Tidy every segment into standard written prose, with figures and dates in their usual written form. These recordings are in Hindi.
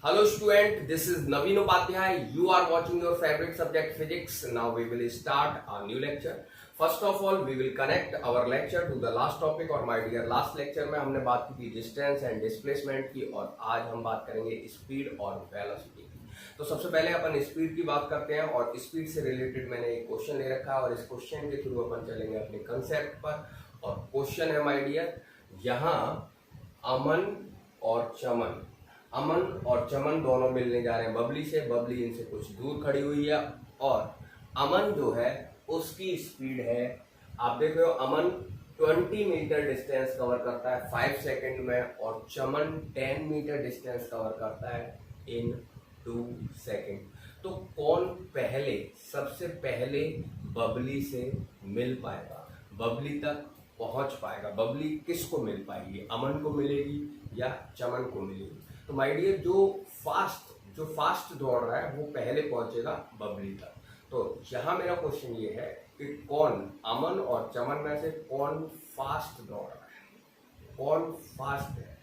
Hello student, this is Naveen Upadhyay. You are watching your favorite subject physics. Now we will start a new lecture. First of all, we will connect our lecture to the last topic और my dear last lecture में हमने बात की थी डिस्टेंस एंड डिस्प्लेसमेंट की और आज हम बात करेंगे स्पीड और वेलोसिटी की। तो सबसे पहले अपन स्पीड की बात करते हैं और स्पीड से रिलेटेड मैंने एक क्वेश्चन ले रखा है और इस क्वेश्चन के थ्रू अपन चलेंगे अपने कंसेप्ट पर। और क्वेश्चन है माय डियर, यहाँ अमन और चमन दोनों मिलने जा रहे हैं बबली से। बबली इनसे कुछ दूर खड़ी हुई है और अमन जो है उसकी स्पीड है, आप देख रहे हो, अमन 20 मीटर डिस्टेंस कवर करता है 5 सेकंड में और चमन 10 मीटर डिस्टेंस कवर करता है इन 2 सेकंड। तो कौन पहले, सबसे पहले बबली से मिल पाएगा, बबली तक पहुंच पाएगा? बबली किसको मिल पाएगी, अमन को मिलेगी या चमन को मिलेगी? तो माय डियर, जो फास्ट दौड़ रहा है वो पहले पहुंचेगा बबली तक। तो यहाँ मेरा क्वेश्चन ये है कि कौन, अमन और चमन में से कौन फास्ट दौड़ रहा है, कौन फास्ट है?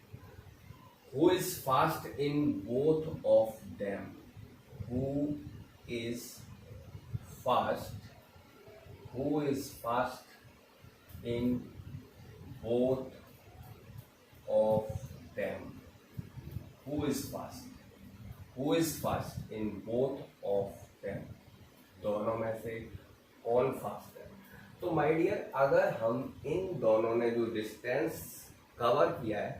Who is fast in both of them? Who is fast, who is fast in both of them? Who is fast? Who is fast in both of them? दोनों में से कौन फास्ट है? तो माय डियर, अगर हम इन दोनों ने जो डिस्टेंस कवर किया है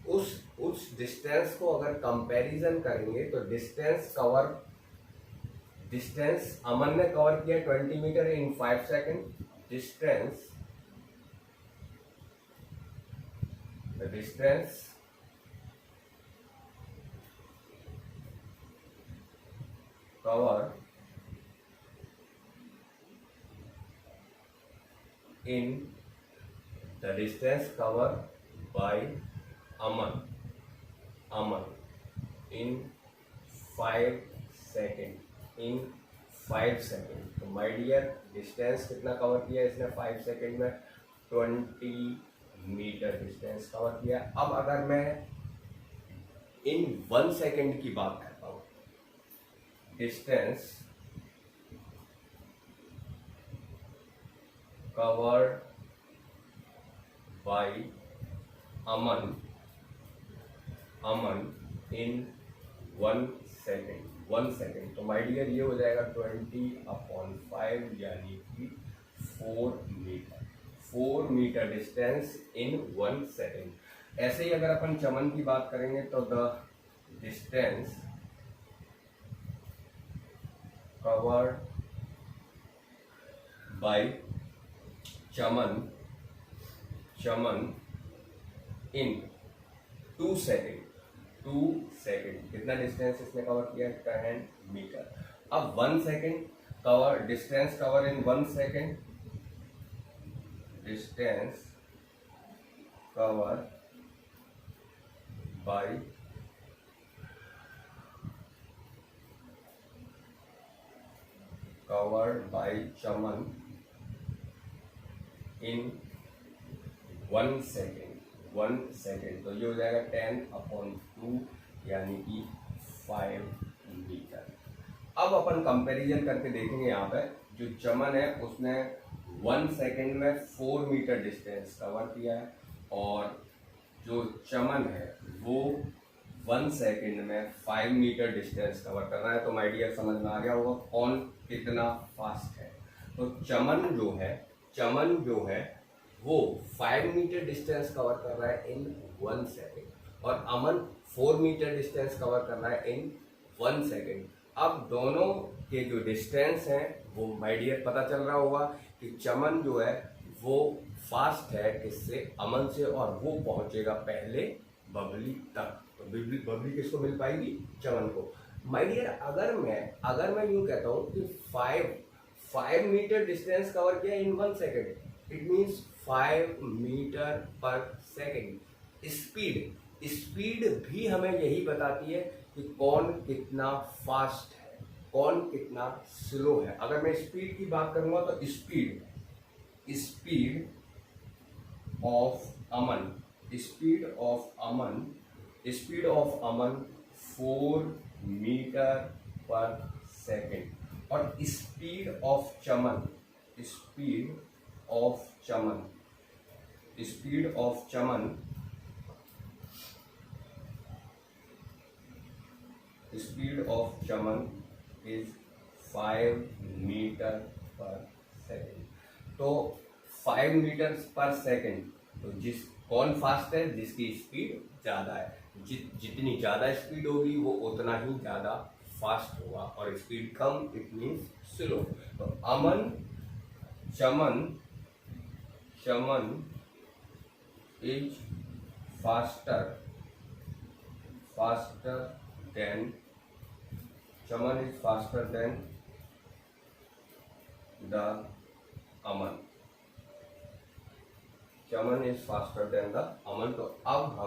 उस डिस्टेंस को अगर कंपैरिजन करेंगे तो डिस्टेंस अमन ने कवर किया 20 metre in 5 second, distance cover in the distance covered by Aman in 5 second, in 5 second. तो माय डियर, डिस्टेंस कितना कवर किया इसने 5 सेकेंड में? 20 मीटर डिस्टेंस कवर किया। अब अगर मैं इन 1 सेकेंड की बात करता हूँ, distance covered by Aman in 1 second, तो माय डियर ये हो जाएगा 20/5 यानी कि 4 मीटर डिस्टेंस इन 1 सेकेंड। ऐसे ही अगर अपन चमन की बात करेंगे तो the distance covered by Chaman in 2 second, कितना डिस्टेंस इसने कवर किया? 10 मीटर। अब 1 second cover, distance cover in 1 second, distance cover by covered by Chaman in 1 second, तो ये हो जाएगा 10/2 यानी कि 5 मीटर। अब अपन कंपैरिजन करके देखेंगे, यहाँ पे जो चमन है उसने 1 सेकेंड में 4 मीटर डिस्टेंस कवर किया है और जो चमन है वो 1 सेकेंड में 5 मीटर डिस्टेंस कवर कर रहा है। तो माय डियर, समझ में आ गया होगा कौन कितना फास्ट है। तो चमन जो है वो 5 मीटर डिस्टेंस कवर कर रहा है इन 1 सेकेंड और अमन 4 मीटर डिस्टेंस कवर कर रहा है इन 1 सेकेंड। अब दोनों के जो डिस्टेंस हैं वो माय डियर पता चल रहा होगा कि चमन जो है वो फास्ट है किससे? अमन से, और वो पहुंचेगा पहले बबली तक। तो बबली किसको मिल पाएगी? चमन को। माय डियर, अगर मैं यूं कहता हूं कि 5 मीटर डिस्टेंस कवर किया इन 1 second, it means 5 metre per second. Speed भी हमें यही बताती है कि कौन कितना फास्ट है, कौन कितना स्लो है। अगर मैं स्पीड की बात करूंगा तो speed of Aman 4 metre per second. और speed of Chaman, speed of Chaman, speed of Chaman, speed of Chaman is 5 metre per second. तो 5 मीटर पर सेकेंड, तो कौन फास्ट है? जिसकी स्पीड ज़्यादा है। जितनी ज़्यादा स्पीड होगी वो उतना ही ज़्यादा फास्ट होगा, और स्पीड कम इट मीन्स स्लो। तो Aman Chaman, Chaman is faster, faster than, Chaman is faster than the Aman, Chaman is faster than the Aman. तो अब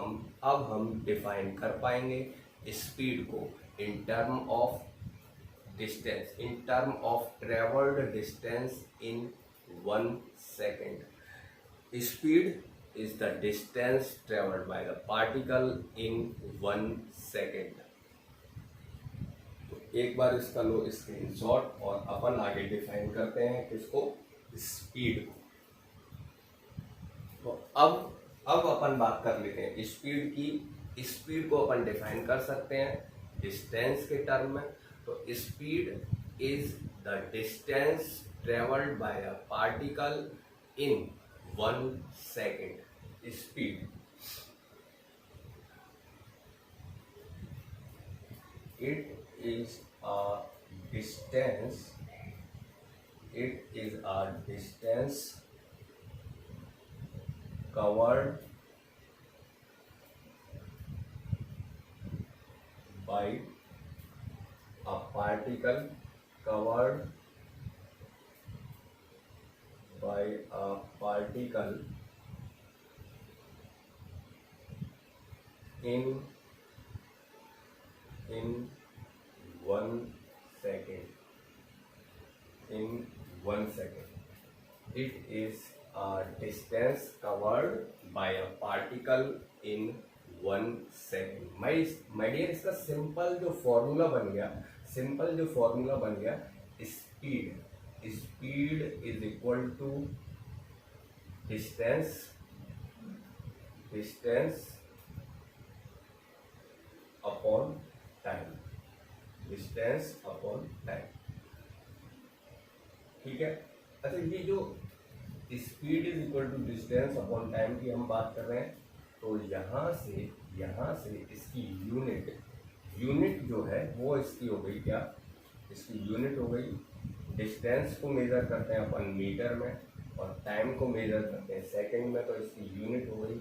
हम डिफाइन कर पाएंगे स्पीड को in term of distance, in term of travelled distance in 1 second. Speed is the distance traveled by the particle in 1 second। तो एक बार इसका लो स्क्रीनशॉट, और अपन आगे डिफाइन करते हैं किसको? स्पीड को। तो अब अपन बात कर लेते हैं स्पीड की। स्पीड को अपन डिफाइन कर सकते हैं डिस्टेंस के टर्म में। तो speed is the distance travelled by a particle in 1 second. Speed it is a distance, it is a distance covered by a particle, covered by a particle in 1 second, in 1 second। It is a distance covered by a particle in 1 second। my dear, इसका सिंपल जो फॉर्मूला बन गया, speed is equal to distance upon time, distance upon time. ठीक है। अच्छा, ये जो speed is equal to distance upon time की हम बात कर रहे हैं, तो यहाँ से इसकी यूनिट जो है वो इसकी हो गई क्या? इसकी यूनिट हो गई, डिस्टेंस को मेजर करते हैं अपन मीटर में और टाइम को मेजर करते हैं सेकंड में, तो इसकी यूनिट हो गई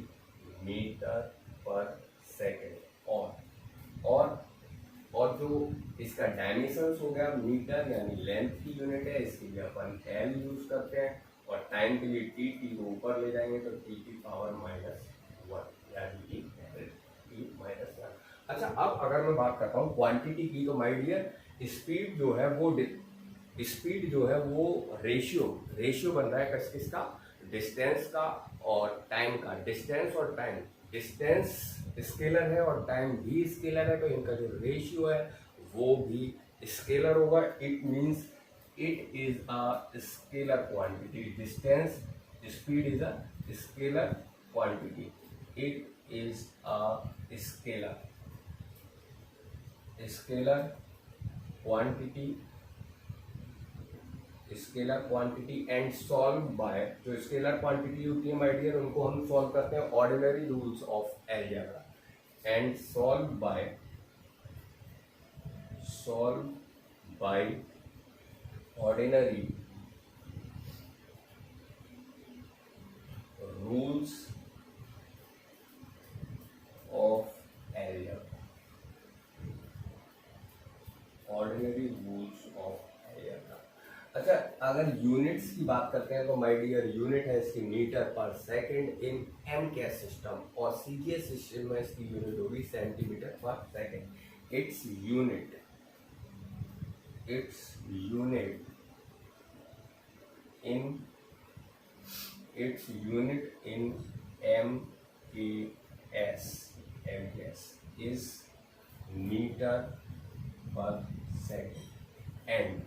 मीटर पर सेकंड। और जो इसका डायमेंशंस हो गया मीटर, यानी लेंथ की यूनिट है, इसके लिए अपन एल यूज करते हैं, और टाइम के लिए टी को ऊपर ले जाएंगे तो टी की पावर -1, यानी कि टी -1। अच्छा, अब अगर मैं बात करता हूँ क्वांटिटी की, तो माय डियर स्पीड जो है वो रेशियो बन रहा है किसका? डिस्टेंस का और टाइम का। डिस्टेंस स्केलर है और टाइम भी स्केलर है, तो इनका जो रेशियो है वो भी स्केलर होगा। It means it is a scalar quantity. Distance, speed is a scalar quantity, it is a scalar quantity and solve by, जो स्केलर क्वांटिटी होती है माय डियर, उनको हम सॉल्व करते हैं ordinary rules of algebra, and solve by ordinary rules of algebra, ordinary rules of algebra. अच्छा, अगर यूनिट्स की बात करते हैं तो माय डियर यूनिट है इसकी metre per second in MKS system, और सीजीएस सिस्टम में इसकी यूनिट होगी centimetre per second. Its unit in MKS is metre per second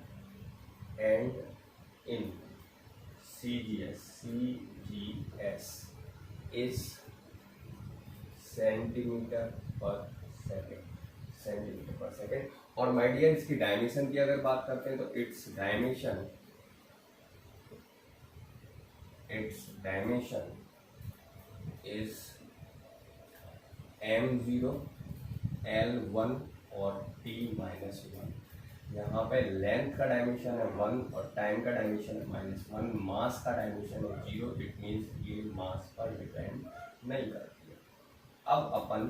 and in CGS is centimetre per second. और माय डियर इसकी डायमेंशन की अगर बात करते हैं तो it's dimension is m0 L1 और t-1। यहाँ पे लेंथ का डायमेंशन है 1 और टाइम का डायमेंशन है -1, मास का डायमेंशन है 0। इट मीन्स ये मास पर डिपेंड नहीं करती है। अब अपन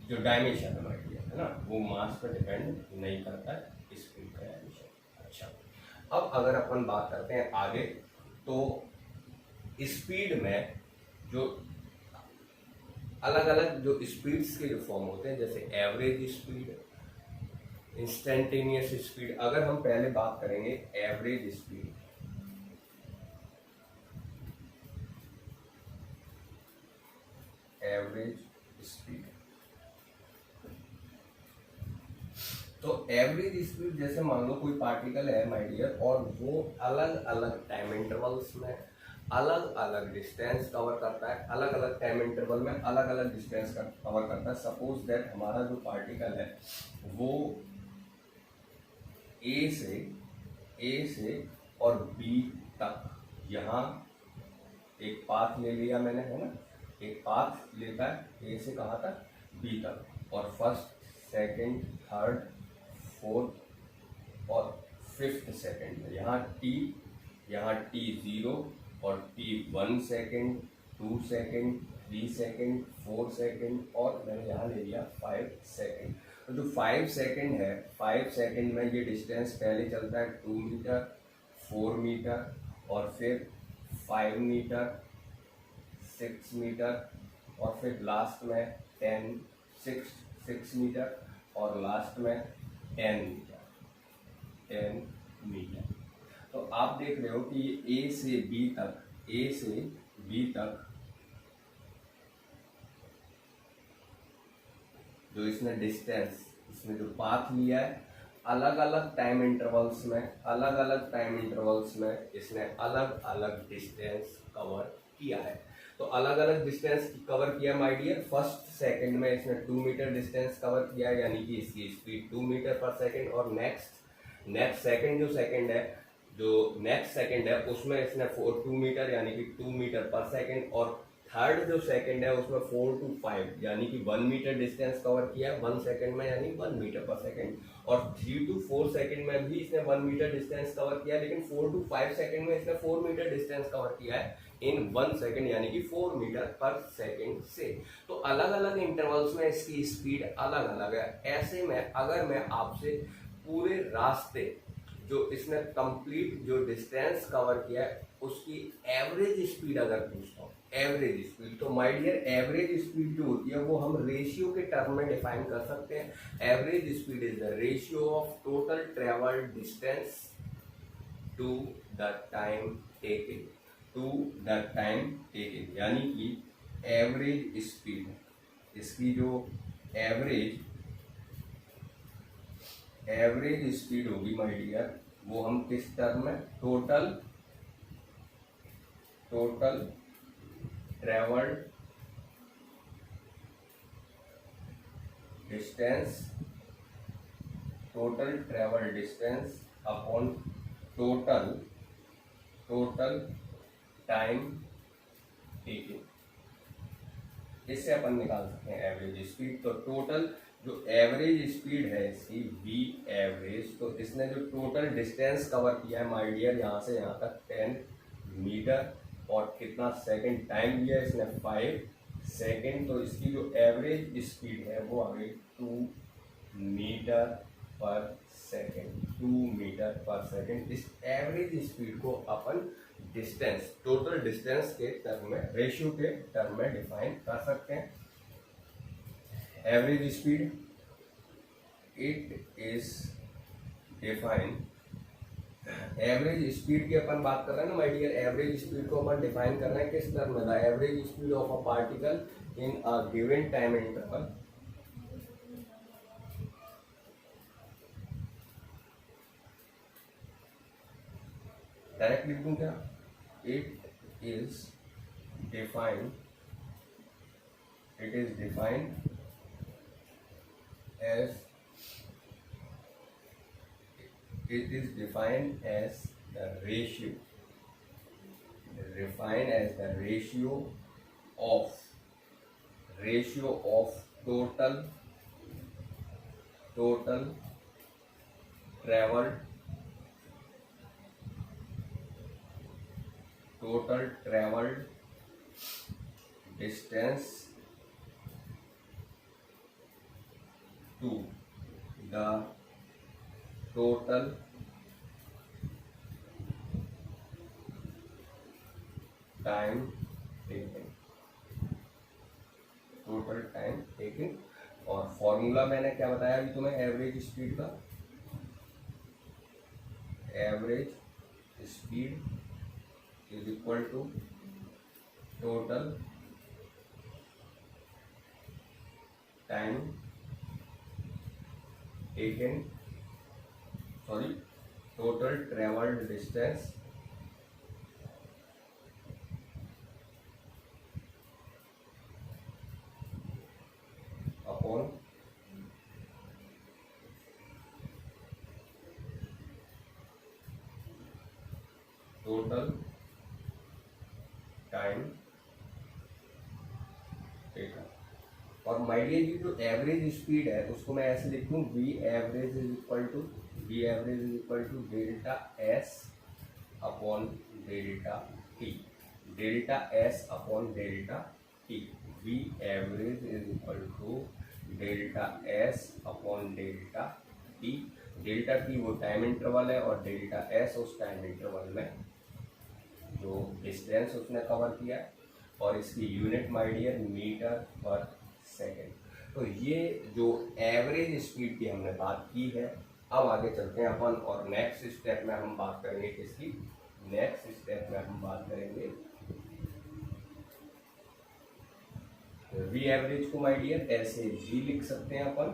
जो डायमेंशन है ना वो मास पर डिपेंड नहीं करता है, स्पीड का डायमेंशन। अच्छा, अब अगर अपन बात करते हैं आगे, तो स्पीड में जो अलग अलग जो स्पीड्स के जो फॉर्म होते हैं, जैसे एवरेज स्पीड, इंस्टेंटेनियस स्पीड। अगर हम पहले बात करेंगे एवरेज स्पीड, तो एवरेज स्पीड जैसे मान लो कोई पार्टिकल है माय डियर, और वो अलग अलग टाइम इंटरवल्स में अलग अलग डिस्टेंस कवर करता है, अलग अलग टाइम इंटरवल में अलग अलग डिस्टेंस कवर करता है। सपोज दैट हमारा जो पार्टिकल है वो ए से और बी तक, यहाँ एक पाथ ले लिया मैंने, है ना, एक पाथ लेता है ए से कहाँ तक, बी तक, और फर्स्ट, सेकंड, थर्ड, फोर्थ और फिफ्थ सेकंड में यहाँ टी 0 और T 1 second, 2 second, 3 second, 4 second, और मैंने यहाँ ले लिया 5 सेकंड। तो जो 5 सेकंड है, 5 सेकंड में ये डिस्टेंस पहले चलता है 2 मीटर, 4 मीटर, और फिर 5 मीटर, 6 मीटर, और फिर लास्ट में 6 मीटर, और लास्ट में 10 मीटर। तो आप देख रहे हो कि ये ए से बी तक जो इसने डिस्टेंस, इसने जो पाथ लिया है, अलग अलग टाइम इंटरवल्स में इसने अलग अलग डिस्टेंस कवर किया है। तो अलग अलग डिस्टेंस कवर किया माय डियर। फर्स्ट सेकंड में इसने 2 मीटर डिस्टेंस कवर किया, यानी कि इसकी स्पीड 2 मीटर पर सेकंड। और नेक्स्ट सेकंड है उसमें इसने 2 मीटर यानी कि 2 मीटर पर सेकंड। और थर्ड जो सेकंड है उसमें 4 to 5 यानी कि 1 मीटर डिस्टेंस कवर किया 1 सेकंड में, यानी 1 मीटर पर सेकंड। और 3 to 4 सेकंड में भी इसने 1 मीटर डिस्टेंस कवर किया, लेकिन 4 to 5 सेकंड में इसने 4 मीटर डिस्टेंस कवर किया है इन 1 सेकंड, यानी कि 4 मीटर पर सेकंड से। तो अलग अलग इंटरवल्स में इसकी स्पीड अलग अलग है। ऐसे में अगर मैं आपसे पूरे रास्ते जो इसने कंप्लीट जो डिस्टेंस कवर किया है उसकी एवरेज स्पीड अगर पूछता हूँ, एवरेज स्पीड, तो माय डियर एवरेज स्पीड जो होती है वो हम रेशियो के टर्म में डिफाइन कर सकते हैं। Average speed is the ratio of total travelled distance to the time taken, यानी कि एवरेज स्पीड, इसकी जो एवरेज स्पीड होगी माय डियर, वो हम किस टर्म में, total travelled distance upon total time taken, इससे अपन निकाल सकते हैं एवरेज स्पीड। तो टोटल जो एवरेज स्पीड है इसकी v एवरेज, तो इसने जो टोटल डिस्टेंस कवर किया है माय डियर यहाँ से यहाँ तक 10 मीटर, और कितना सेकंड टाइम लिया इसने 5 सेकंड, तो इसकी जो एवरेज स्पीड है वो आ गई 2 मीटर पर सेकंड। इस एवरेज स्पीड को अपन डिस्टेंस, टोटल डिस्टेंस के टर्म में, रेशियो के टर्म में डिफाइन कर सकते हैं। Average speed it is define, average speed की अपन बात कर रहे हैं ना माय डियर, एवरेज स्पीड को अपन डिफाइन कर रहे हैं किस टर्म में, average speed of a particle in a given time interval direct लिख दूं क्या? It is defined as it is defined as the ratio of total traveled distance to the total time taken। और फॉर्मूला मैंने क्या बताया अभी तुम्हें एवरेज स्पीड का? Average speed is equal to total time taken, sorry total travelled distance upon total time taken. और माय डियर ये जो एवरेज स्पीड है उसको मैं ऐसे लिख दूं, V average is equal to delta S upon delta T, delta S upon delta T. V average is equal to delta S upon delta T. Delta T वो टाइम इंटरवल है और डेल्टा एस उस टाइम इंटरवल में जो डिस्टेंस उसने कवर किया है, और इसकी unit my dear metre per second. तो ये जो एवरेज स्पीड की हमने बात की है, अब आगे चलते हैं अपन और नेक्स्ट स्टेप में हम बात करेंगे किसकी? नेक्स्ट स्टेप में हम बात करेंगे वी एवरेज को माय डियर ऐसे जी लिख सकते हैं अपन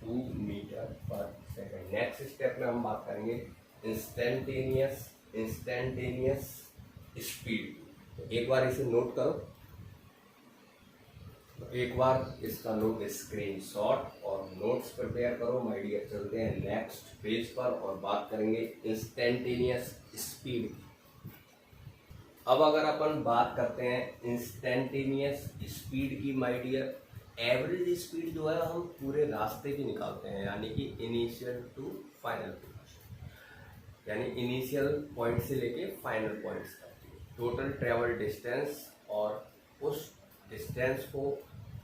2 metre per second. Next step में हम बात करेंगे इंस्टेंटेनियस स्पीड। तो एक बार इसे नोट करो, तो एक बार इसका लो स्क्रीनशॉट और नोट्स प्रिपेयर करो माय डियर। चलते हैं नेक्स्ट पेज पर और बात करेंगे इंस्टेंटेनियस स्पीड की। अब अगर अपन बात करते हैं इंस्टेंटेनियस स्पीड की माय डियर, एवरेज स्पीड जो है हम पूरे रास्ते की निकालते हैं, यानी कि इनिशियल टू फाइनल पोजीशन, यानी इनिशियल पॉइंट से लेके फाइनल पॉइंट्स तक टोटल ट्रेवल डिस्टेंस और उस डिस्टेंस को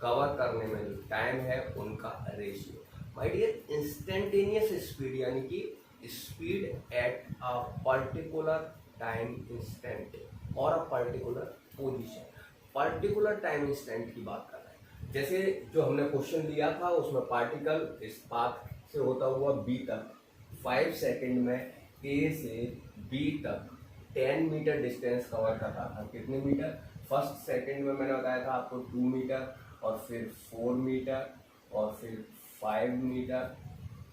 कवर करने में जो टाइम है उनका ratio. My dear instantaneous speed यानी कि speed at a particular time instant और a particular position. Particular time instant की बात कर रहे हैं, जैसे जो हमने क्वेश्चन दिया था उसमें पार्टिकल इस पाथ से होता हुआ बी तक 5 सेकंड में ए से बी तक 10 मीटर डिस्टेंस कवर करता था। कितने मीटर? फर्स्ट सेकंड में मैंने बताया था आपको 2 मीटर, और फिर 4 मीटर, और फिर 5 मीटर,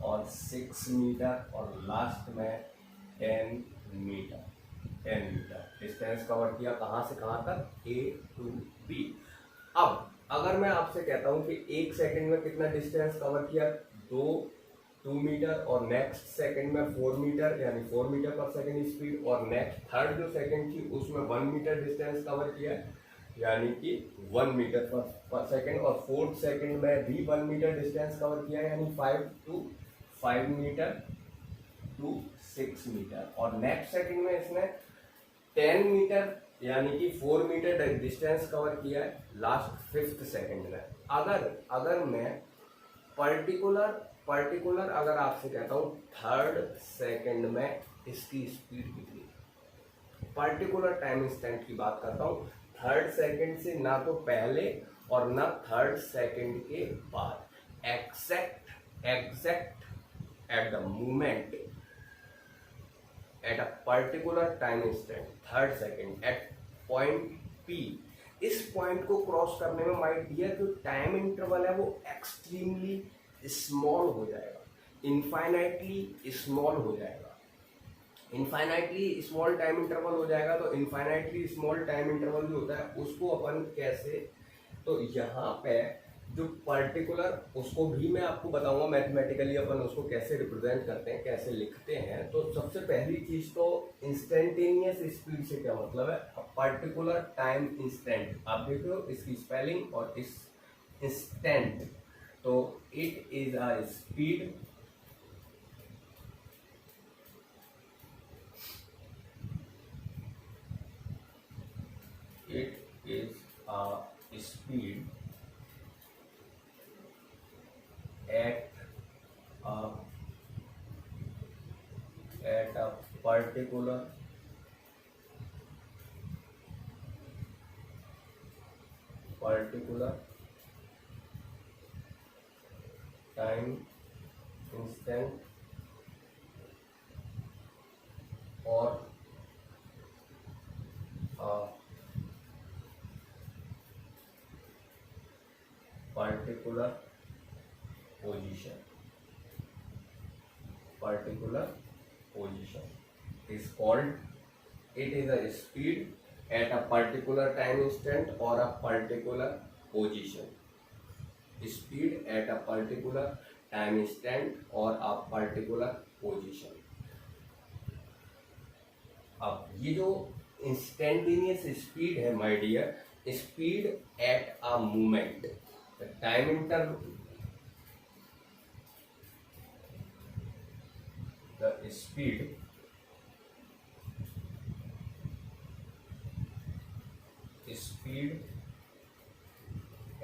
और 6 मीटर, और लास्ट में 10 मीटर डिस्टेंस कवर किया। कहाँ से कहाँ तक? A to B। अब अगर मैं आपसे कहता हूँ कि एक सेकंड में कितना डिस्टेंस कवर किया? 2 मीटर, और नेक्स्ट सेकंड में 4 मीटर, यानी 4 मीटर पर सेकंड स्पीड, और नेक्स्ट थर्ड जो सेकंड थी उसमें 1 मीटर डिस्टेंस कवर किया, यानी कि 1 मीटर पर सेकंड, और फोर्थ सेकंड में भी 1 मीटर डिस्टेंस कवर किया, यानी 5 मीटर टू 6 मीटर, और नेक्स्ट सेकंड में इसने 10 मीटर यानी कि 4 मीटर डिस्टेंस कवर किया है लास्ट फिफ्थ सेकंड में। अगर मैं पर्टिकुलर अगर आपसे कहता हूँ थर्ड सेकंड में इसकी स्पीड कितनी, पर्टिकुलर टाइम इंस्टेंट की बात करता हूँ, थर्ड सेकंड से ना तो पहले और ना थर्ड सेकंड के बाद, exact at the moment at a particular time instant third second at point P. इस पॉइंट को क्रॉस करने में माय डियर जो टाइम इंटरवल है वो एक्सट्रीमली स्मॉल हो जाएगा, इनफाइनाइटली स्मॉल हो जाएगा। इनफाइनाइटली स्मॉल टाइम इंटरवल हो जाएगा, तो इनफाइनाइटली स्मॉल टाइम इंटरवल जो होता है उसको अपन कैसे, तो यहाँ पे जो पर्टिकुलर, उसको भी मैं आपको बताऊंगा मैथमेटिकली अपन उसको कैसे रिप्रेजेंट करते हैं, कैसे लिखते हैं। तो सबसे पहली चीज तो इंस्टेंटेनियस स्पीड से क्या मतलब है, पर्टिकुलर टाइम इंस्टेंट। आप देख लो इसकी स्पेलिंग और इस इंस्टेंट, तो it is a speed it is a speed at a particular time instant or a particular position is called, it is a speed at a particular time instant or a particular position, speed at a particular time instant or a particular position। अब ये जो इंस्टेंटेनियस स्पीड है my dear, speed at a moment, time inter the speed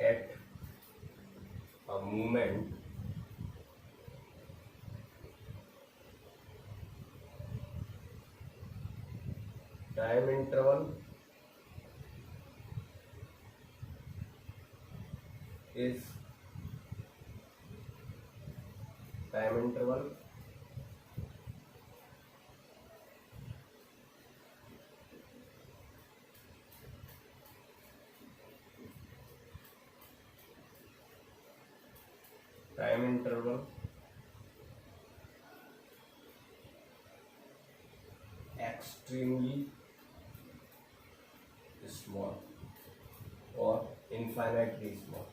at a moment time interval is time interval extremely small or infinitely small।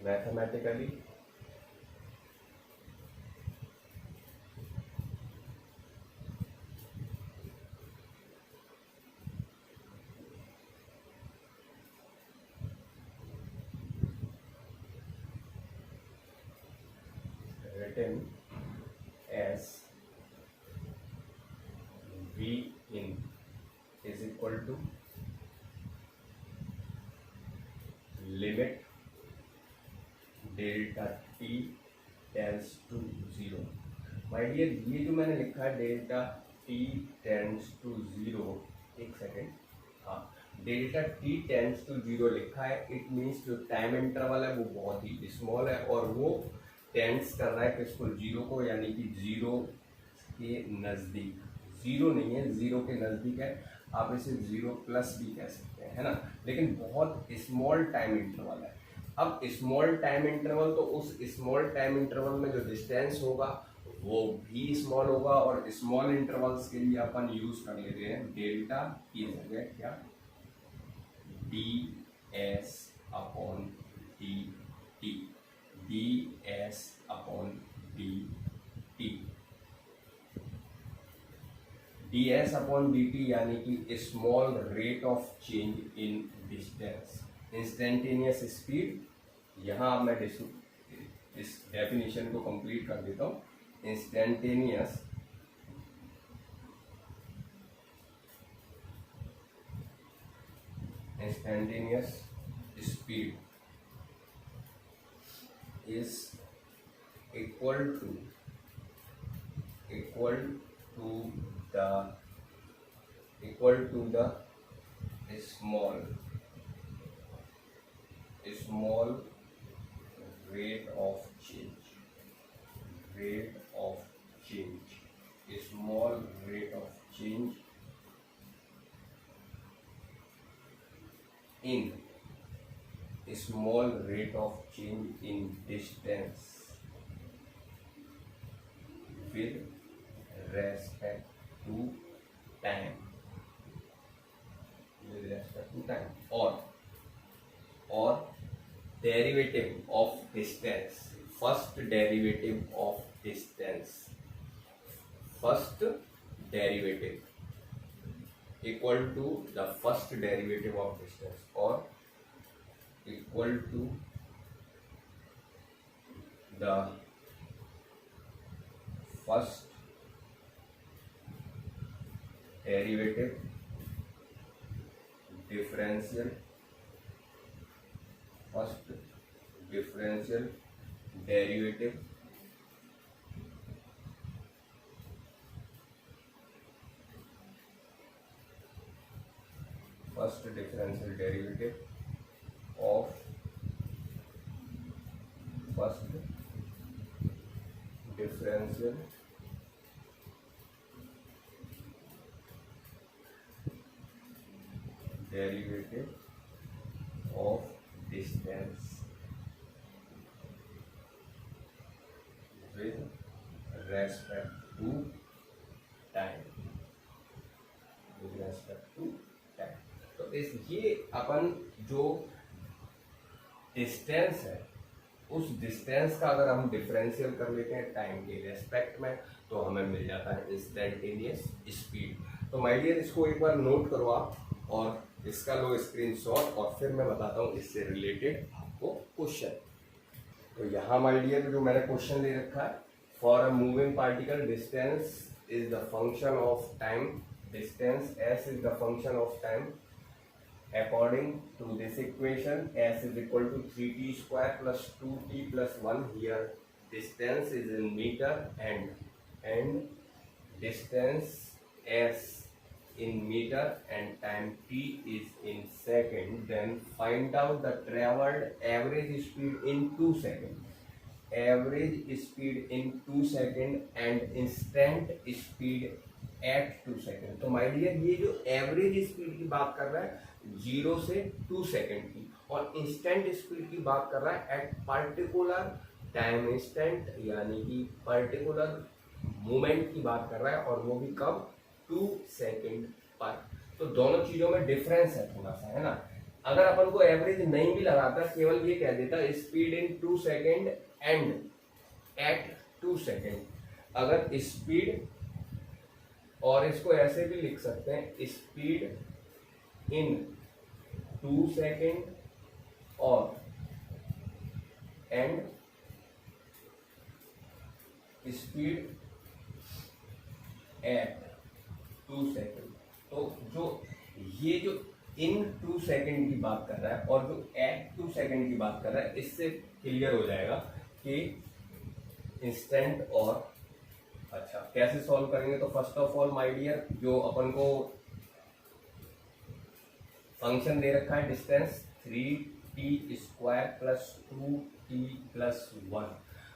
Mathematically written as V in is equal to limit delta t tends to zero. My dear, ये जो मैंने लिखा है delta t tends to zero, एक सेकेंड, हाँ, delta t tends to zero लिखा है, इट मीन्स जो टाइम इंटरवल है वो बहुत ही स्मॉल है और वो टेंस कर रहा है किसको, जीरो को, यानी कि जीरो के नज़दीक। जीरो नहीं है, जीरो के नज़दीक है, आप इसे जीरो प्लस भी कह सकते हैं, है ना, लेकिन बहुत स्मॉल टाइम इंटरवल है। अब स्मॉल टाइम इंटरवल, तो उस स्मॉल टाइम इंटरवल में जो डिस्टेंस होगा वो भी स्मॉल होगा, और स्मॉल इंटरवल्स के लिए अपन यूज कर लेते हैं डेल्टा की जगह क्या, D S upon D T, D S upon D T, D S upon D T यानी कि small rate of change in distance, instantaneous speed. यहाँ मैं इस डेफिनेशन को कंप्लीट कर देता हूँ। Instantaneous speed is equal to the small rate of change, small rate of small rate of change in distance with respect to time, with respect to time, or derivative of distance, first derivative of distance, first derivative equal to the first derivative of distance, or equal to the first derivative differential, first differential derivative first differential derivative of first differential derivative of distance with respect to time, with respect to time. तो इस ये अपन जो डिस्टेंस है उस डिस्टेंस का अगर हम डिफरेंशियल कर लेते हैं टाइम के रेस्पेक्ट में तो हमें मिल जाता है इंस्टेंटेनियस स्पीड। तो माय डियर इसको एक बार नोट करो आप और इसका लो स्क्रीनशॉट और फिर मैं बताता हूँ इससे रिलेटेड आपको क्वेश्चन। तो यहाँ माय डियर जो मैंने क्वेश्चन ले रखा है, for a moving particle distance is the function of time, distance S is the function of time according to this equation s is equal to 3t square plus 2t plus 1. Here distance is in meter and distance s in meter and time t is in second. Then find out the traveled average speed in 2 seconds, average speed in 2 seconds and instant speed at 2 second. तो माय डियर ये जो एवरेज स्पीड की बात कर रहा है 0 से 2 सेकेंड की, और इंस्टेंट स्पीड की बात कर रहा है एट पर्टिकुलर टाइम इंस्टेंट, यानी कि पर्टिकुलर मोमेंट की बात कर रहा है, और वो भी कब 2 सेकेंड पर। तो दोनों चीजों में डिफरेंस है थोड़ा सा, है ना। अगर अपन को एवरेज नहीं भी लगाता, केवल ये कह देता speed in 2 second and at 2 second, अगर स्पीड, और इसको ऐसे भी लिख सकते हैं स्पीड इन 2 सेकेंड और एंड स्पीड एट 2 सेकेंड। तो जो ये जो इन 2 सेकेंड की बात कर रहा है और जो एट 2 सेकेंड की बात कर रहा है, इससे क्लियर हो जाएगा कि इंस्टेंट और अच्छा कैसे सॉल्व करेंगे। तो first of all my dear जो अपन को फंक्शन दे रखा है distance 3t square plus 2t plus 1,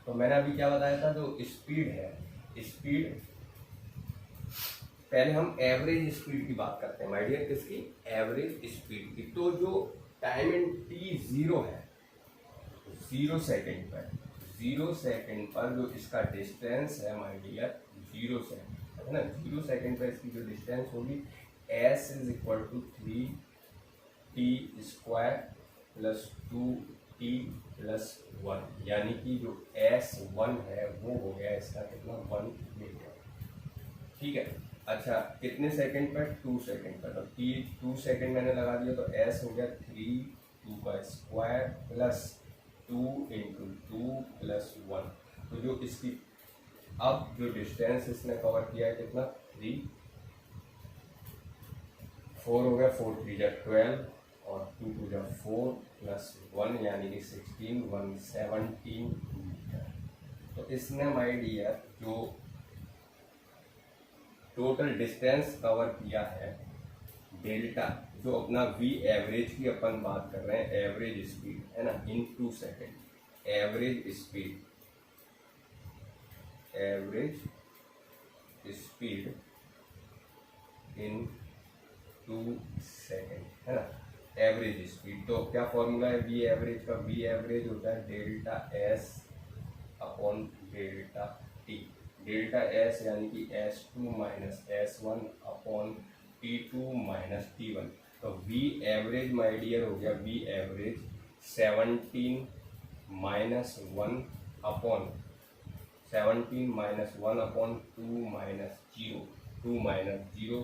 तो मैंने अभी क्या बताया था, जो स्पीड है, स्पीड पहले हम एवरेज स्पीड की बात करते हैं माय डियर, किसकी, एवरेज स्पीड की। तो जो टाइम इन t 0 है 0 सेकेंड पर, 0 सेकेंड पर जो इसका डिस्टेंस है माय डियर 0 सेकेंड है ना, 0 सेकेंड पर इसकी जो डिस्टेंस होगी s is equal to 3t square plus 2t plus 1, यानी कि जो s1 है वो हो गया इसका कितना 1 मीटर, ठीक है। अच्छा कितने सेकेंड पर, 2 सेकेंड पर, तो t 2 सेकेंड मैंने लगा दिया, तो s हो गया 3 2 का स्क्वायर प्लस 2 इंटू 2 प्लस 1। तो जो इसकी अब जो डिस्टेंस इसने कवर किया है कितना 3, 4 हो गया, 4 3 जा 12 और 2 2 जा 4 प्लस 1 यानी कि 16 117 मीटर। तो इसने माय डियर जो टोटल डिस्टेंस कवर किया है डेल्टा, जो अपना v एवरेज की अपन बात कर रहे हैं, एवरेज स्पीड है ना, इन 2 second, average speed, average speed in 2 second है ना। Average speed. तो क्या फॉर्मूला है वी एवरेज का? वी एवरेज होता है delta S upon delta T. Delta S यानी कि S2 minus S1 upon T2 minus T1। तो वी एवरेज माय डियर हो गया V average 17 minus 1 upon 17 minus 1 upon 2 minus 0, 2 minus 0,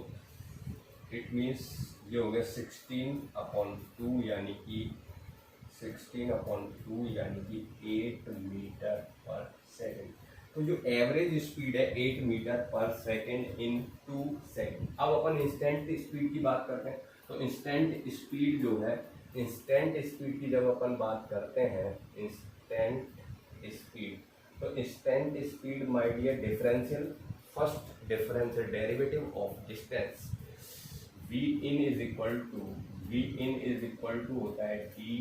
it means ये हो गया 16 अपॉन 2 यानी कि 16 अपॉन 2 यानी कि 8 मीटर पर सेकेंड। तो जो एवरेज स्पीड है 8 metre per second in 2 second. अब अपन इंस्टेंट स्पीड की बात करते हैं। तो इंस्टेंट स्पीड जो है, इंस्टेंट स्पीड की जब अपन बात करते हैं, इंस्टेंट स्पीड, तो instant speed my dear differential, first differential derivative of distance V in is equal to, V in is equal to होता है D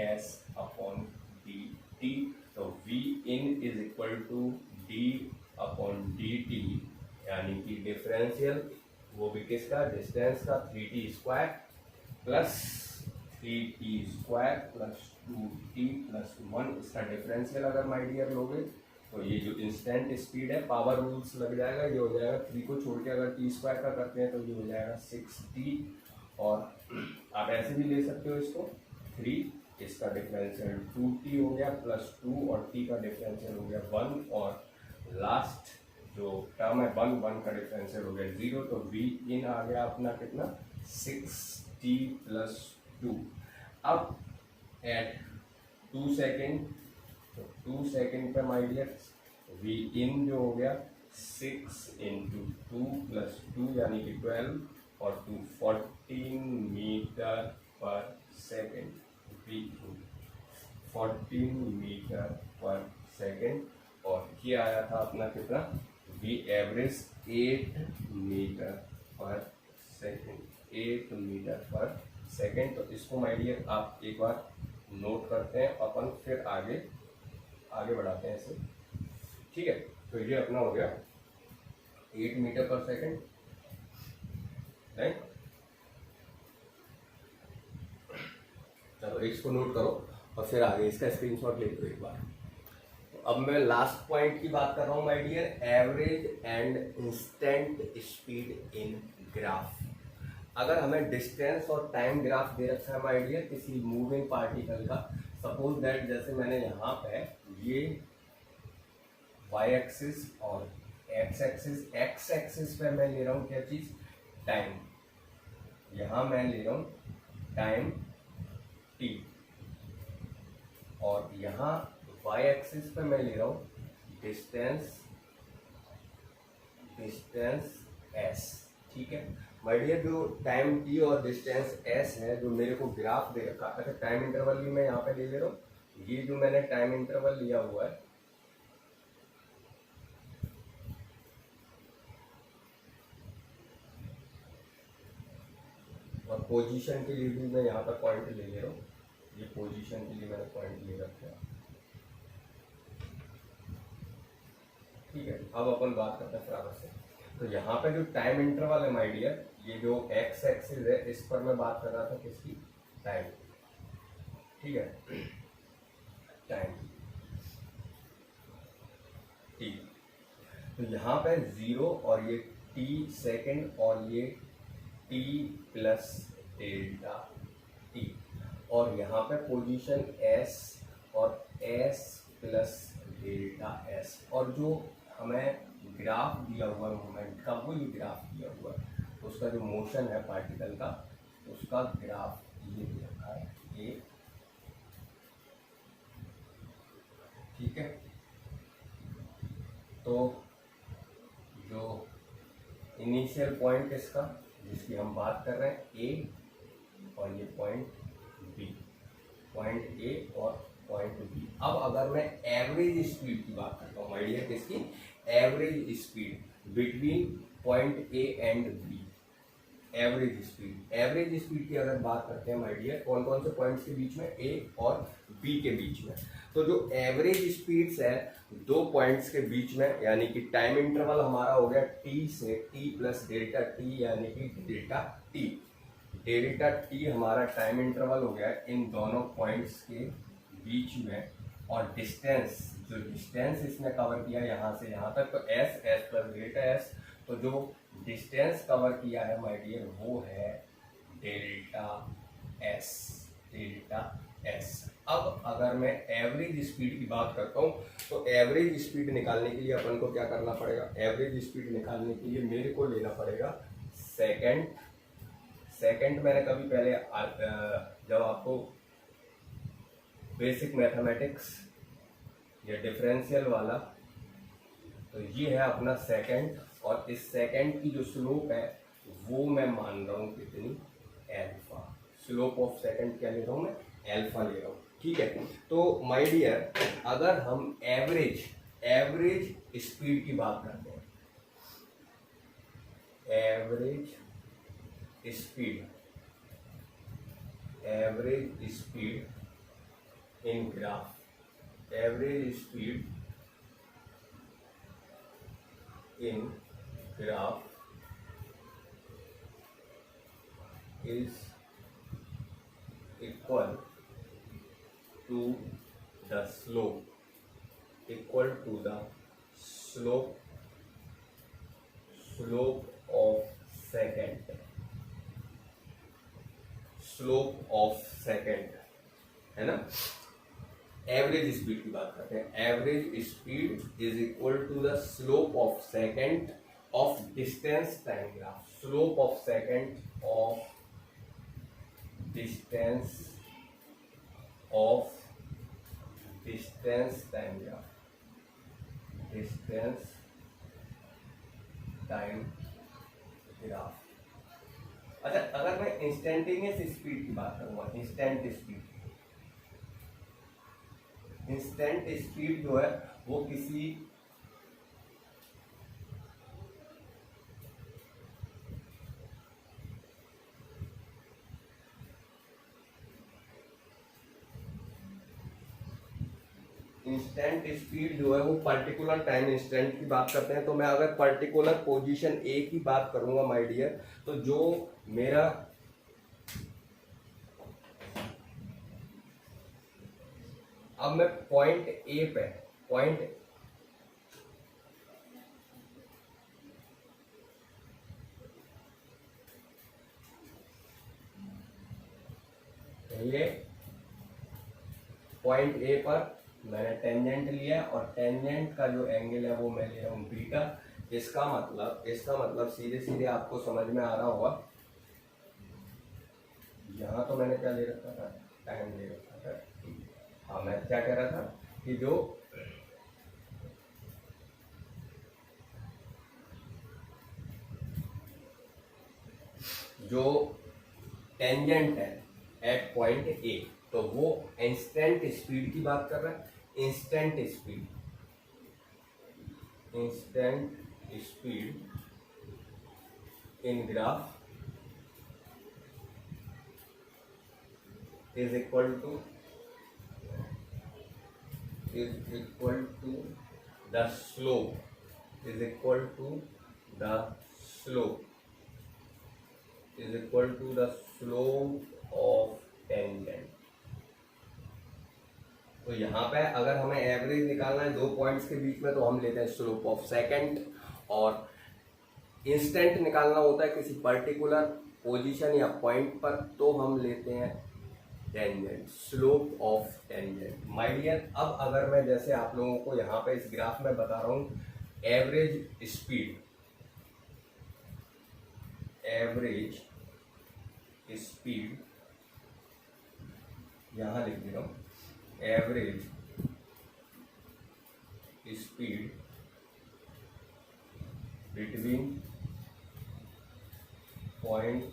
S upon D T. तो V in is equal to D upon D T यानी कि डिफरेंशियल वो भी किसका, डिस्टेंस का, 3t square plus 3t square plus 2t plus 1, इसका डिफरेंशियल अगर माय डियर लोगे तो ये जो इंस्टेंट स्पीड है पावर रूल्स लग जाएगा, ये हो जाएगा 3 को छोड़ के अगर t स्क्वायर का करते हैं तो ये हो जाएगा 6t, और आप ऐसे भी ले सकते हो इसको 3, इसका डिफरेंशियल 2t हो गया प्लस 2 और t का डिफरेंशियल हो गया 1, और लास्ट जो टर्म है 1 का डिफरेंशियल हो गया 0। तो v इन आ गया अपना कितना, 6t प्लस 2। अब एट 2 सेकेंड, तो 2 सेकेंड पे माय डियर वी इन जो हो गया 6 इंटू 2 प्लस 2 यानी कि 12 और 2 14 metre per second, we in 14 metre per second, और ये आया था अपना कितना, V average 8 metre per second, 8 metre per second. तो इसको माय डियर आप एक बार नोट करते हैं, अपन फिर आगे बढ़ाते हैं इसे, ठीक है। तो ये अपना हो गया 8 मीटर पर सेकेंड, राइट। चलो इसको नोट करो और फिर आगे इसका स्क्रीनशॉट ले लो एक बार। तो अब मैं लास्ट पॉइंट की बात कर रहा हूँ my dear, average and instant speed in graph. अगर हमें डिस्टेंस और टाइम ग्राफ दे रखा है माय डियर किसी मूविंग पार्टिकल का, सपोज दैट जैसे मैंने यहाँ पे ये y एक्सिस और x एक्सिस, x एक्सिस पे मैं ले रहा हूँ क्या चीज, टाइम, यहाँ मैं ले रहा हूँ टाइम t, और यहाँ y एक्सिस पे मैं ले रहा हूँ डिस्टेंस s, ठीक है माय डियर। जो टाइम t और डिस्टेंस s है जो मेरे को ग्राफ दे रखा है, टाइम इंटरवल भी मैं यहाँ पे ले रहा हूँ, ये जो मैंने टाइम इंटरवल लिया हुआ है और पोजीशन के लिए भी मैं यहाँ पर पॉइंट ले रहा हूँ, ये पोजीशन के लिए मैंने पॉइंट ले रखा है, ठीक है। अब अपन बात करते हैं बराबर से। तो यहाँ पे जो टाइम इंटरवल है माय डियर, ये जो x एक्सिस है इस पर मैं बात कर रहा था किसकी, टाइम, ठीक है, टाइम, ठीक। तो यहाँ पे 0 और ये t सेकेंड और ये t प्लस डेल्टा t, और यहाँ पे पोजीशन s और s प्लस डेल्टा s, और जो हमें ग्राफ दिया हुआ है मोमेंट का, वो ये ग्राफ दिया हुआ है, उसका जो मोशन है पार्टिकल का उसका ग्राफ ये दे रखा है ये, ठीक है। तो जो इनिशियल पॉइंट इसका जिसकी हम बात कर रहे हैं ए, और ये पॉइंट बी, पॉइंट ए और पॉइंट बी। अब अगर मैं एवरेज स्पीड की बात करता हूँ माय डियर किसकी, average speed between point A and B, average speed की अगर बात करते हैं माय डियर कौन कौन से पॉइंट्स के बीच में, ए और बी के बीच में। तो जो एवरेज स्पीड्स है 2 पॉइंट्स के बीच में, यानी कि टाइम इंटरवल हमारा हो गया t से t प्लस डेल्टा t यानी कि डेल्टा t, डेल्टा टी हमारा टाइम इंटरवल हो गया इन दोनों पॉइंट्स के बीच में, और डिस्टेंस, जो डिस्टेंस इसने कवर किया यहाँ से यहाँ तक, तो एस प्लस डेल्टा एस, तो जो डिस्टेंस कवर किया है माय डियर वो है डेल्टा एस, डेल्टा एस। अब अगर मैं एवरेज स्पीड की बात करता हूँ तो एवरेज स्पीड निकालने के लिए अपन को क्या करना पड़ेगा, एवरेज स्पीड निकालने के लिए मेरे को लेना पड़ेगा सेकंड। सेकंड मैंने कभी पहले जब आपको बेसिक मैथमेटिक्स या डिफरेंशियल वाला, तो ये है अपना सेकंड, और इस सेकंड की जो स्लोप है वो मैं मान रहा हूँ कितनी, एल्फा। स्लोप ऑफ सेकंड क्या ले रहा हूँ मैं, एल्फा ले रहा हूँ, ठीक है। तो माय डियर अगर हम एवरेज स्पीड की बात करते हैं, average speed in graph, average speed in graph is equal to the slope, equal to the slope of second, है ना। एवरेज स्पीड की बात करते हैं, average speed is equal to the slope of second of distance time graph, slope of second of distance time graph, distance time graph. अच्छा, अगर मैं इंस्टेंटेनियस स्पीड की बात करूंगा, इंस्टेंट स्पीड जो है वो किसी इंस्टेंट स्पीड जो है वो पर्टिकुलर टाइम इंस्टेंट की बात करते हैं। तो मैं अगर पर्टिकुलर पोजीशन ए की बात करूंगा माय डियर, तो जो मेरा अब मैं पॉइंट ए पे, पॉइंट ए पर मैंने टेंजेंट लिया, और टेंजेंट का जो एंगल है वो मैं ले रहा हूँ बीटा। इसका मतलब सीधे आपको समझ में आ रहा होगा, यहाँ तो मैंने क्या ले रखा था, टाइम ले रखा था। हाँ, मैं क्या कह रहा था कि जो टेंजेंट है एट पॉइंट ए, तो वो इंस्टेंट स्पीड की बात कर रहा है। Instant speed in graph is equal to the slope, of tangent. तो यहाँ पे अगर हमें एवरेज निकालना है दो पॉइंट्स के बीच में, तो हम लेते हैं स्लोप ऑफ सेकंड, और इंस्टेंट निकालना होता है किसी पर्टिकुलर पोजीशन या पॉइंट पर, तो हम लेते हैं tangent, slope of tangent. My dear, अब अगर मैं जैसे आप लोगों को यहाँ पे इस ग्राफ में बता रहा हूँ एवरेज स्पीड यहाँ लिख दे रहा हूँ, average speed between point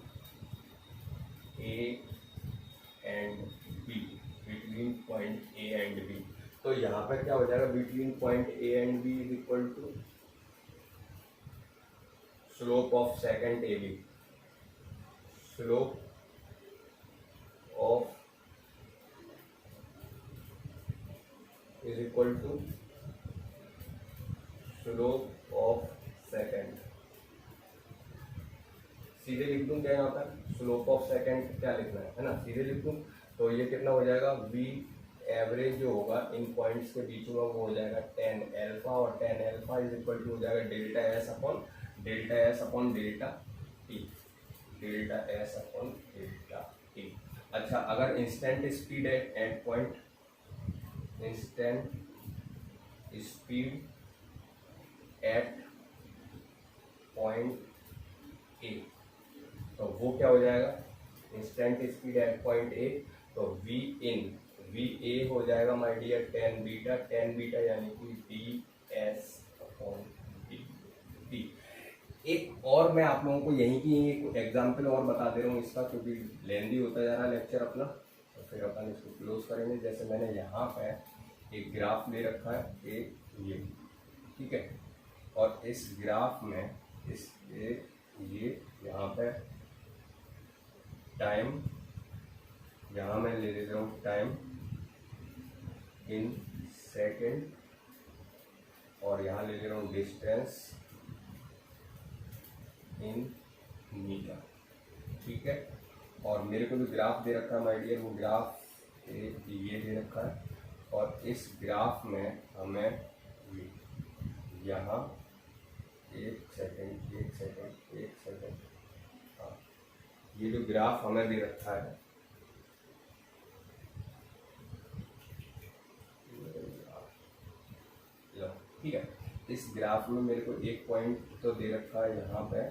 A and B, तो यहाँ पर क्या हो जाएगा, between point A and B is equal to slope of second A B, slope of is equal to slope of second सीधे लिख दूँ क्या यहाँ पर, स्लोप ऑफ सेकंड क्या लिखना है ना, सीधे लिख दूँ तो ये कितना हो जाएगा, वी एवरेज जो होगा इन पॉइंट्स के बीच में वो हो जाएगा 10 अल्फा, और 10 अल्फा इज इक्वल टू हो जाएगा delta S upon delta T, delta S upon delta T. अच्छा, अगर इंस्टेंट स्पीड है at point, instant speed at point A, तो वो क्या हो जाएगा, instant speed at point A, तो वी ए हो जाएगा माय डियर टेन बीटा यानी कि D S upon D T. एक और मैं आप लोगों को यहीं की एक एग्जाम्पल और बता दे रहा हूँ इसका, क्योंकि लेंदी होता जा रहा है लेक्चर अपना, तो फिर अपन इसको क्लोज करेंगे। जैसे मैंने यहाँ पे एक ग्राफ ले रखा है, एक ये, ठीक है, और इस ग्राफ में ये यहाँ पे टाइम, यहाँ मैं ले लेता हूँ टाइम इन सेकेंड, और यहाँ ले ले रहा हूँ डिस्टेंस इन मीटर, ठीक है। और मेरे को जो ग्राफ दे रखा है माय डियर, वो ग्राफ ये दे रखा है, और इस ग्राफ में हमें यहाँ एक सेकेंड, हाँ, ये जो ग्राफ हमें दे रखा है, ठीक है, इस ग्राफ में मेरे को एक पॉइंट तो दे रखा है यहाँ पे,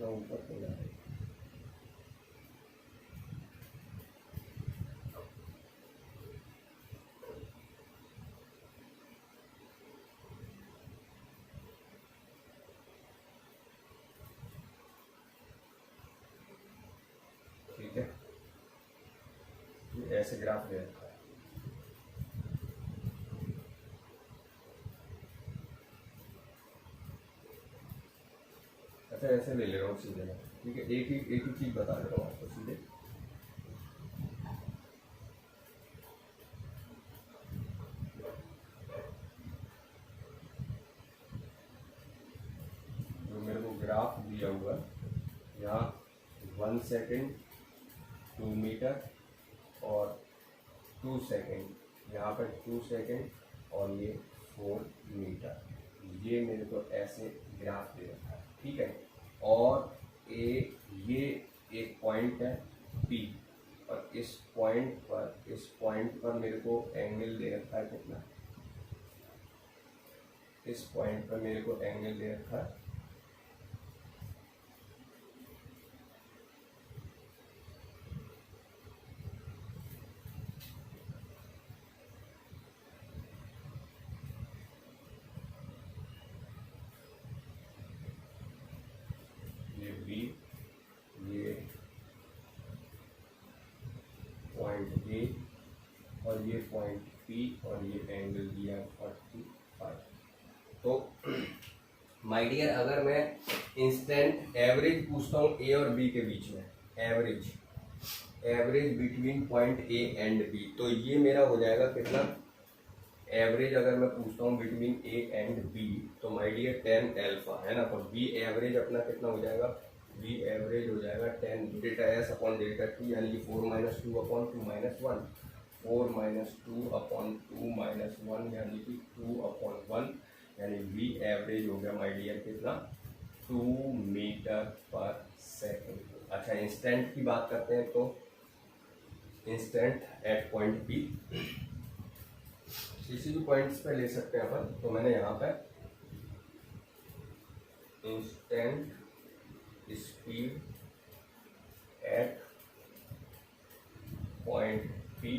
ऊपर तो जा रहा है, ठीक है, ये ऐसे ग्राफ दे रखा है। अच्छा, ऐसे ले ले रहा हूँ सीधे में, ठीक है, एक ही चीज बता दे रहा हूँ आपको सीधे। जो मेरे को ग्राफ दिया हुआ है, यहाँ 1 सेकेंड 2 मीटर और 2 सेकेंड, यहाँ पर 2 सेकेंड और ये 4 मीटर, ये मेरे को ऐसे ग्राफ दे रखा है, ठीक है। और ये एक पॉइंट है P, और इस पॉइंट पर मेरे को एंगल दे रखा है कितना, इस पॉइंट पर मेरे को एंगल दे रखा है B, ये पॉइंट A और ये पॉइंट P, और ये एंगल दिया 45। तो माय डियर, अगर मैं इंस्टेंट एवरेज पूछता हूँ A और B के बीच में, average between point A and B, तो ये मेरा हो जाएगा कितना, एवरेज अगर मैं पूछता हूँ बिटवीन A एंड B, तो माय डियर 10 अल्फा है ना, तो B एवरेज अपना कितना हो जाएगा, B एवरेज हो जाएगा 10 delta S upon delta T, यानी कि 4 - 2 अपॉन 2 - 1, 4 - 2 अपॉन 2 - 1 यानी कि 2 अपॉन 1, यानी V एवरेज हो गया माय डियर कितना, 2 मीटर पर सेकेंड। अच्छा, इंस्टेंट की बात करते हैं, तो इंस्टेंट एट पॉइंट P किसी भी पॉइंट्स पे ले सकते हैं अपन, तो मैंने यहाँ पे instant speed at point P,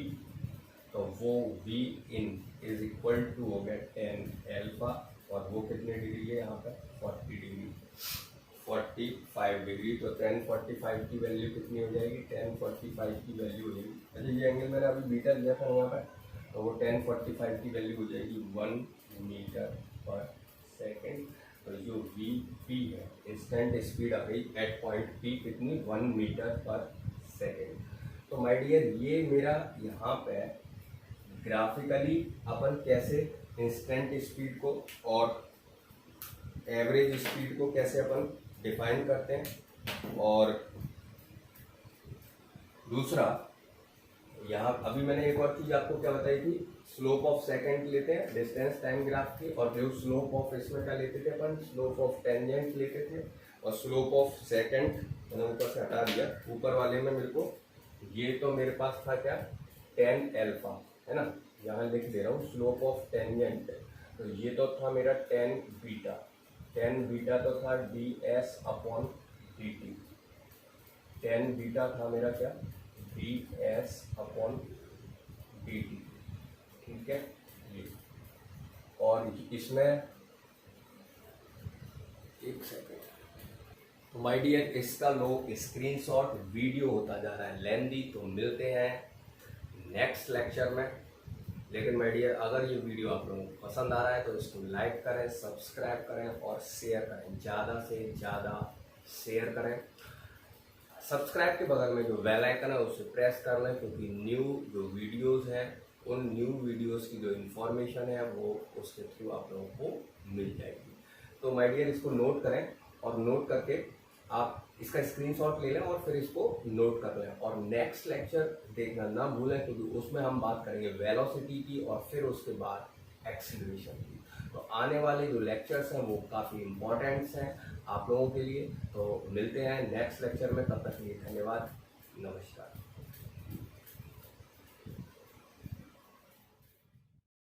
तो वो V in is equal to हो गया 10 अल्फा, और वो कितने डिग्री है यहाँ पे, 40 डिग्री, 45 डिग्री, तो 1045 की वैल्यू कितनी हो जाएगी, 1045 की वैल्यू हो जाएगी। अच्छा, ये एंगल मैंने अभी बीटा दिया था यहाँ पे, तो वो 1045 की वैल्यू हो जाएगी 1 मीटर पर सेकेंड। तो जो V P है, इंस्टेंट स्पीड आ गई एट पॉइंट P कितनी, 1 मीटर पर सेकेंड। तो माय डियर, ये मेरा यहाँ पे ग्राफिकली अपन कैसे इंस्टेंट स्पीड को और एवरेज स्पीड को कैसे अपन डिफाइन करते हैं। और दूसरा, यहाँ अभी मैंने एक और चीज़ आपको क्या बताई थी, स्लोप ऑफ सेकंड लेते हैं डिस्टेंस टाइम ग्राफ की, और जो स्लोप ऑफ इसमें क्या लेते थे अपन, स्लोप ऑफ टेंजेंट लेते थे। और स्लोप ऑफ सेकंड मैंने ऊपर से हटा दिया, ऊपर वाले में मेरे को ये तो मेरे पास था क्या, टेन एल्फा, है ना, यहाँ लिख दे रहा हूँ स्लोप ऑफ टेंजेंट। तो ये तो था मेरा टेन बीटा, टेन बीटा तो था D S upon D T, tan beta था मेरा क्या, D S upon D T, ठीक है ये। और इसमें एक सेकेंड, तो माय डियर इसका लो स्क्रीनशॉट, वीडियो होता जा रहा है लेंदी, तो मिलते हैं नेक्स्ट लेक्चर में। लेकिन माय डियर अगर ये वीडियो आप लोगों को पसंद आ रहा है तो इसको लाइक करें, सब्सक्राइब करें और शेयर करें, ज़्यादा से ज़्यादा शेयर करें। सब्सक्राइब के बगल में जो बेल आइकन है उसे प्रेस कर लें, क्योंकि न्यू जो वीडियोस हैं उन न्यू वीडियोस की जो इन्फॉर्मेशन है वो उसके थ्रू आप लोगों को मिल जाएगी। तो माय डियर इसको नोट करें, और नोट करके आप इसका स्क्रीनशॉट ले लें और फिर इसको नोट कर लें। और नेक्स्ट लेक्चर देखना ना भूलें, क्योंकि उसमें हम बात करेंगे वेलोसिटी की और फिर उसके बाद एक्सीलरेशन की। तो आने वाले जो लेक्चर्स हैं वो काफ़ी इम्पोर्टेंट्स हैं आप लोगों के लिए। तो मिलते हैं नेक्स्ट लेक्चर में, तब तक के लिए धन्यवाद, नमस्कार।